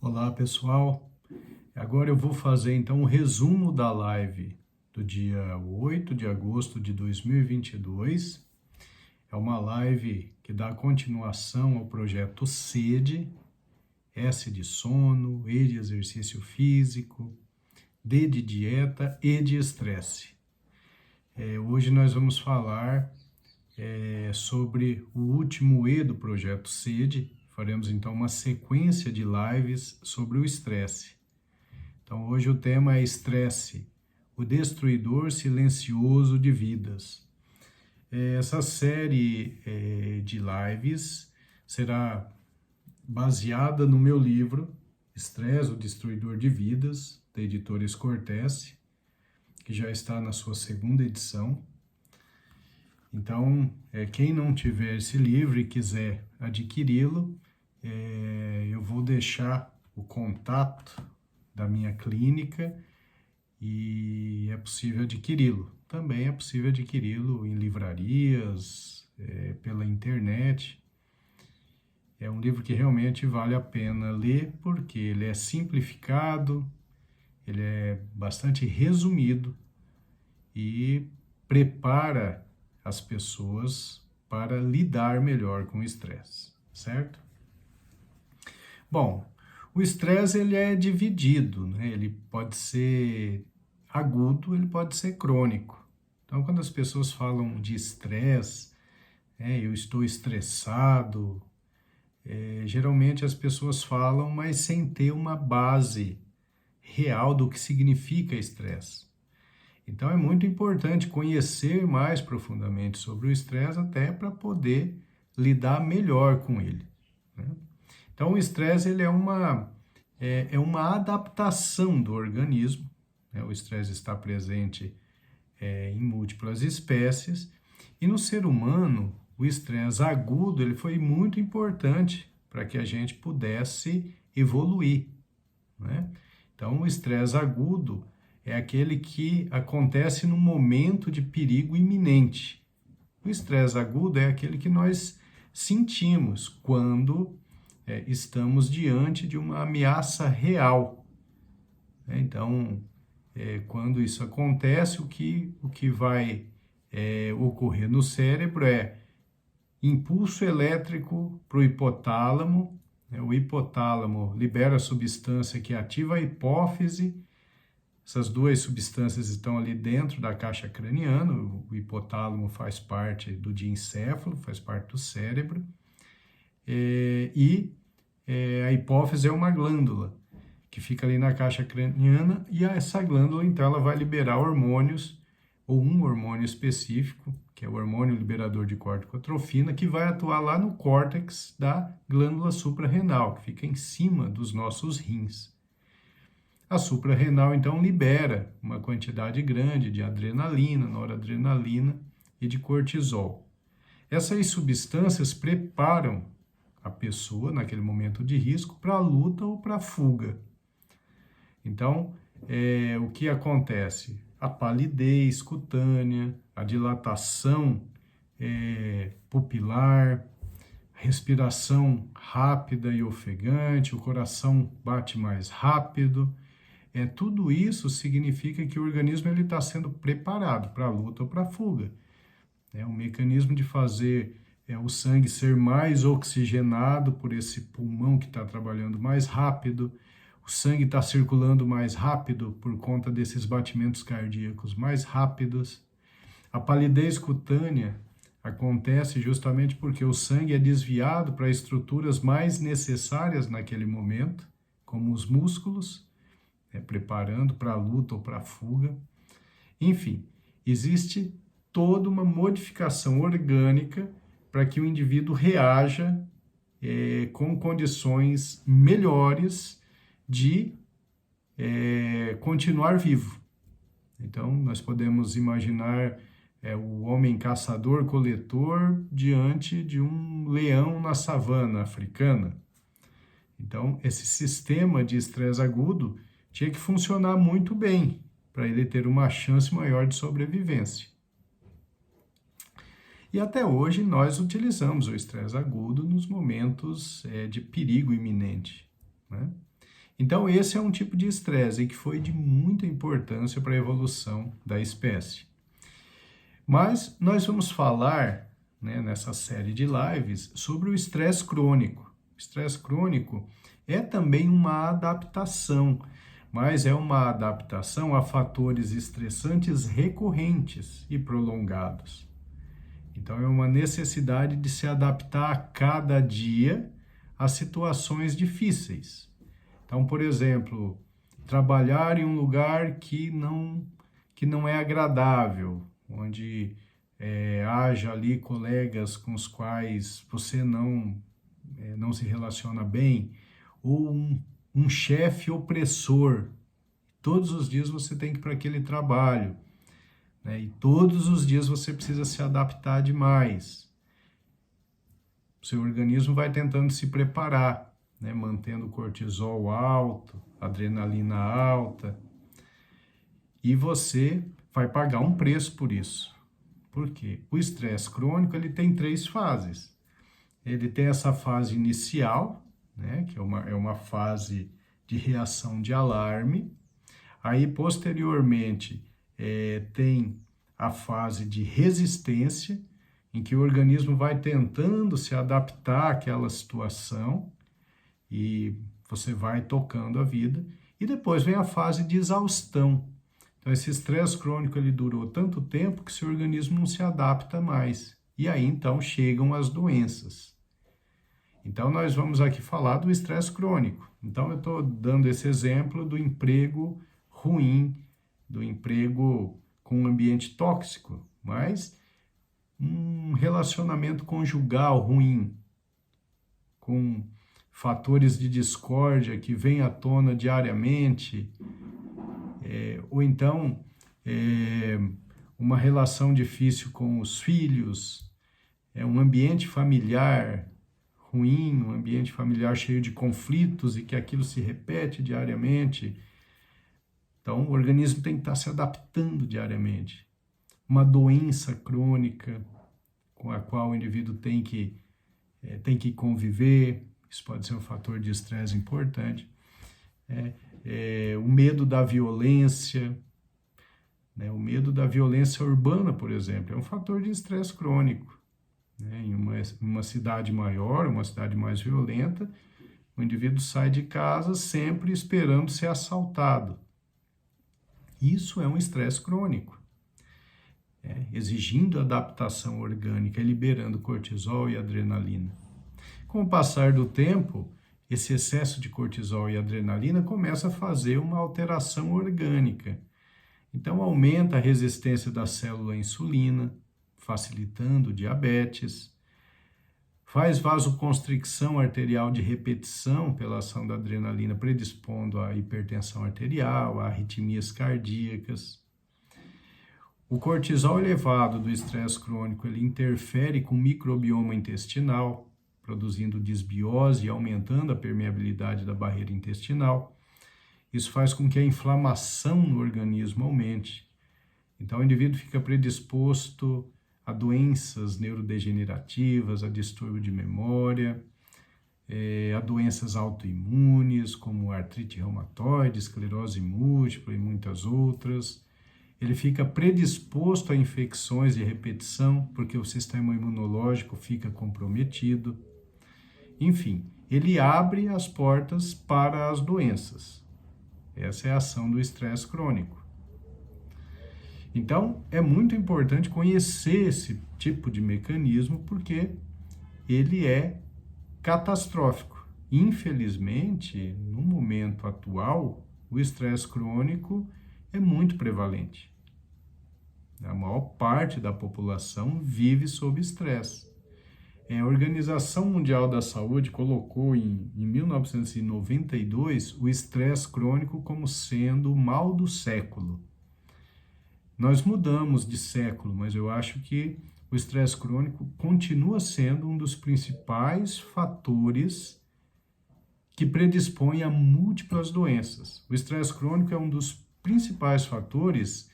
Olá pessoal, agora eu vou fazer então um resumo da live do dia 8 de agosto de 2022. É uma live que dá continuação ao projeto SEDE, S de sono, E de exercício físico, D de dieta e de estresse. Hoje nós vamos falar sobre o último E do projeto SEDE. Faremos então uma sequência de lives sobre o estresse. Então hoje o tema é estresse, o destruidor silencioso de vidas. Essa série de lives será baseada no meu livro Estresse, o Destruidor de Vidas, da editora Escortece, que já está na sua segunda edição. Então, quem não tiver esse livro e quiser adquiri-lo, eu vou deixar o contato da minha clínica e é possível adquiri-lo. Também é possível adquiri-lo em livrarias, pela internet. É um livro que realmente vale a pena ler porque ele é simplificado, ele é bastante resumido e prepara as pessoas para lidar melhor com o estresse, certo? Bom, o estresse ele é dividido, né? Ele pode ser agudo, ele pode ser crônico. Então, quando as pessoas falam de estresse, eu estou estressado, geralmente as pessoas falam, mas sem ter uma base real do que significa estresse. Então, é muito importante conhecer mais profundamente sobre o estresse até para poder lidar melhor com ele, né? Então, o estresse ele é uma adaptação do organismo, né? O estresse está presente em múltiplas espécies, e no ser humano, o estresse agudo ele foi muito importante para que a gente pudesse evoluir, né? Então, o estresse agudo é aquele que acontece no momento de perigo iminente. O estresse agudo é aquele que nós sentimos quando estamos diante de uma ameaça real. Então, quando isso acontece, o que vai ocorrer no cérebro é impulso elétrico para o hipotálamo. O hipotálamo libera a substância que ativa a hipófise. Essas duas substâncias estão ali dentro da caixa craniana. O hipotálamo faz parte do diencéfalo, faz parte do cérebro. A hipófise é uma glândula que fica ali na caixa craniana, e essa glândula, então, ela vai liberar hormônios, ou um hormônio específico, que é o hormônio liberador de corticotrofina, que vai atuar lá no córtex da glândula suprarrenal, que fica em cima dos nossos rins. A suprarrenal, então, libera uma quantidade grande de adrenalina, noradrenalina e de cortisol. Essas substâncias preparam a pessoa, naquele momento de risco, para a luta ou para a fuga. Então, o que acontece? A palidez cutânea, a dilatação pupilar, respiração rápida e ofegante, o coração bate mais rápido. Tudo isso significa que o organismo está sendo preparado para a luta ou para a fuga. É um mecanismo de fazer o sangue ser mais oxigenado por esse pulmão que está trabalhando mais rápido, o sangue está circulando mais rápido por conta desses batimentos cardíacos mais rápidos. A palidez cutânea acontece justamente porque o sangue é desviado para estruturas mais necessárias naquele momento, como os músculos, preparando para a luta ou para a fuga. Enfim, existe toda uma modificação orgânica para que o indivíduo reaja com condições melhores de continuar vivo. Então, nós podemos imaginar o homem caçador-coletor diante de um leão na savana africana. Então, esse sistema de estresse agudo tinha que funcionar muito bem para ele ter uma chance maior de sobrevivência. E até hoje nós utilizamos o estresse agudo nos momentos de perigo iminente, né? Então, esse é um tipo de estresse que foi de muita importância para a evolução da espécie. Mas nós vamos falar, né, nessa série de lives sobre o estresse crônico. O estresse crônico é também uma adaptação, mas é uma adaptação a fatores estressantes recorrentes e prolongados. Então, é uma necessidade de se adaptar a cada dia a situações difíceis. Então, por exemplo, trabalhar em um lugar que não é agradável, onde haja ali colegas com os quais você não se relaciona bem, ou um chefe opressor. Todos os dias você tem que ir para aquele trabalho, né? E todos os dias você precisa se adaptar demais. O seu organismo vai tentando se preparar, né? Mantendo o cortisol alto, adrenalina alta, e você vai pagar um preço por isso. Por quê? O estresse crônico ele tem 3 fases. Ele tem essa fase inicial, né? Que é uma fase de reação de alarme. Aí, posteriormente, tem a fase de resistência, em que o organismo vai tentando se adaptar àquela situação e você vai tocando a vida. E depois vem a fase de exaustão. Então, esse estresse crônico ele durou tanto tempo que seu organismo não se adapta mais. E aí, então, chegam as doenças. Então, nós vamos aqui falar do estresse crônico. Então, eu estou dando esse exemplo do emprego ruim, do emprego com um ambiente tóxico, mas um relacionamento conjugal ruim, com fatores de discórdia que vêm à tona diariamente, ou então uma relação difícil com os filhos, um ambiente familiar ruim, um ambiente familiar cheio de conflitos e que aquilo se repete diariamente. Então, o organismo tem que estar se adaptando diariamente. Uma doença crônica com a qual o indivíduo tem que conviver, isso pode ser um fator de estresse importante. O medo da violência, né? O medo da violência urbana, por exemplo, é um fator de estresse crônico. Né? Em uma cidade maior, uma cidade mais violenta, o indivíduo sai de casa sempre esperando ser assaltado. Isso é um estresse crônico, exigindo adaptação orgânica, liberando cortisol e adrenalina. Com o passar do tempo, esse excesso de cortisol e adrenalina começa a fazer uma alteração orgânica. Então, aumenta a resistência da célula à insulina, facilitando o diabetes, faz vasoconstricção arterial de repetição pela ação da adrenalina, predispondo à hipertensão arterial, a arritmias cardíacas. O cortisol elevado do estresse crônico, ele interfere com o microbioma intestinal, produzindo desbiose e aumentando a permeabilidade da barreira intestinal. Isso faz com que a inflamação no organismo aumente. Então, o indivíduo fica predisposto a doenças neurodegenerativas, a distúrbio de memória, a doenças autoimunes, como artrite reumatoide, esclerose múltipla e muitas outras. Ele fica predisposto a infecções de repetição, porque o sistema imunológico fica comprometido. Enfim, ele abre as portas para as doenças. Essa é a ação do estresse crônico. Então, é muito importante conhecer esse tipo de mecanismo, porque ele é catastrófico. Infelizmente, no momento atual, o estresse crônico é muito prevalente. A maior parte da população vive sob estresse. A Organização Mundial da Saúde colocou em 1992 o estresse crônico como sendo o mal do século. Nós mudamos de século, mas eu acho que o estresse crônico continua sendo um dos principais fatores que predispõe a múltiplas doenças. O estresse crônico é um dos principais fatores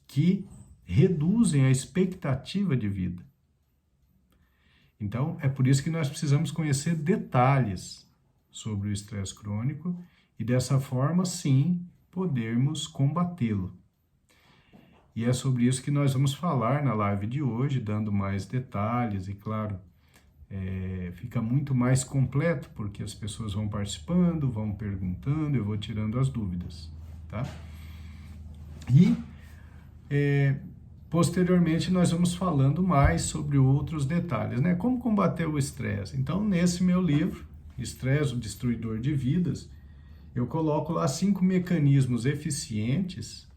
que reduzem a expectativa de vida. Então, é por isso que nós precisamos conhecer detalhes sobre o estresse crônico e dessa forma, sim, podermos combatê-lo. E é sobre isso que nós vamos falar na live de hoje, dando mais detalhes e, claro, fica muito mais completo, porque as pessoas vão participando, vão perguntando, eu vou tirando as dúvidas, tá? E, posteriormente, nós vamos falando mais sobre outros detalhes, né? Como combater o estresse. Então, nesse meu livro, Estresse, o Destruidor de Vidas, eu coloco lá 5 mecanismos eficientes,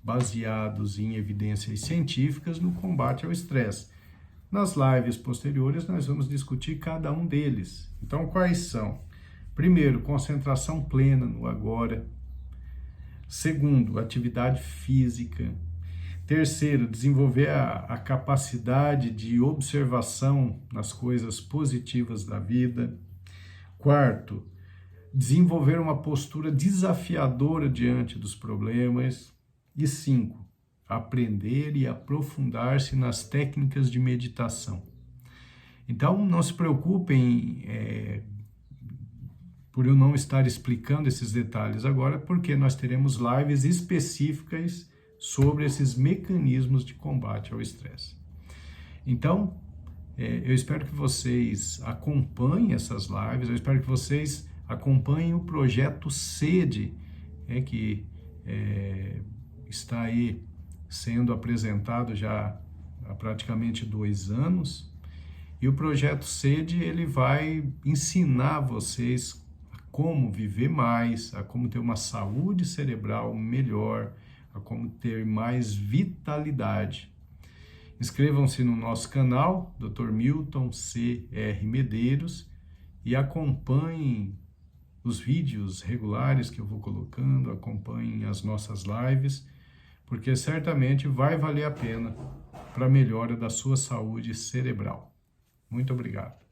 baseados em evidências científicas no combate ao estresse. Nas lives posteriores, nós vamos discutir cada um deles. Então, quais são? Primeiro, concentração plena no agora. Segundo, atividade física. Terceiro, desenvolver a capacidade de observação nas coisas positivas da vida. Quarto, desenvolver uma postura desafiadora diante dos problemas. E 5, aprender e aprofundar-se nas técnicas de meditação. Então, não se preocupem por eu não estar explicando esses detalhes agora, porque nós teremos lives específicas sobre esses mecanismos de combate ao estresse. Então, eu espero que vocês acompanhem essas lives, eu espero que vocês acompanhem o projeto SEDE, que está aí sendo apresentado já há praticamente 2 anos. E o projeto SEDE, ele vai ensinar vocês a como viver mais, a como ter uma saúde cerebral melhor, a como ter mais vitalidade. Inscrevam-se no nosso canal, Dr. Milton C.R. Medeiros, e acompanhem os vídeos regulares que eu vou colocando, acompanhem as nossas lives, porque certamente vai valer a pena para a melhora da sua saúde cerebral. Muito obrigado.